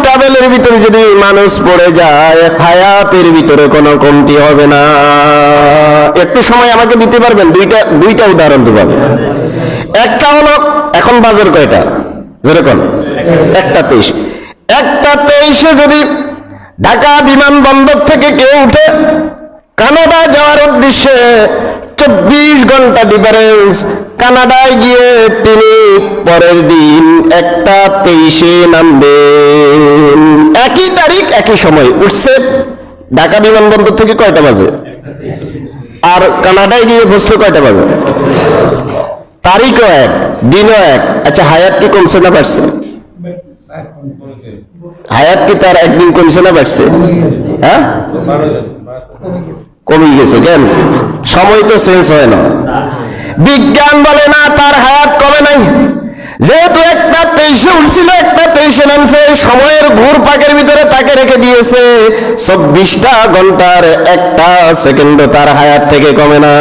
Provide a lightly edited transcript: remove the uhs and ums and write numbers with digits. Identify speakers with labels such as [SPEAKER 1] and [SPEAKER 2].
[SPEAKER 1] ট্রাভেলের ভিতরে যদি মানুষ পড়ে যায়, হায়াতের ভিতরে কোনো কমতি হবে না। একটু সময় আমাকে দিতে পারবেন? দুইটা উদাহরণ দেব। একটা হলো, এখন বাজার কয়টা? যেরকম 1:23। 1:23 যদি ঢাকা বিমানবন্দর থেকে কেউ উঠে কানাডা যাওয়ার উদ্দেশ্যে, 24 ঘন্টা ডিফারেন্স, কানাডায় গিয়ে তিনি পরের দিন 1:23 নামবেন। একই তারিখ একই সময় উঠছে ঢাকা বিমানবন্দর থেকে, কয়টা বাজে? আর কানাডায় গিয়ে বসলো কয়টা বাজে? তারিখও এক, দিনও এক। আচ্ছা, হায়াত কি কমছে না বাড়ছে? হায়াত কি তার একদিন কমছে না বাড়ছে? হ্যাঁ, কমে গেছে। কেন? সময় তো চেঞ্জ হয় না। বিজ্ঞান বলে না তার হায়াত কমে নাই। যেহেতু 1:23 উঠছিল, 1:23 নামছে, সময়ের ঘুর পাকের ভিতরে তাকে রেখে দিয়েছে 24টা ঘন্টার 1টা সেকেন্ড, তার হায়াত থেকে কমে না।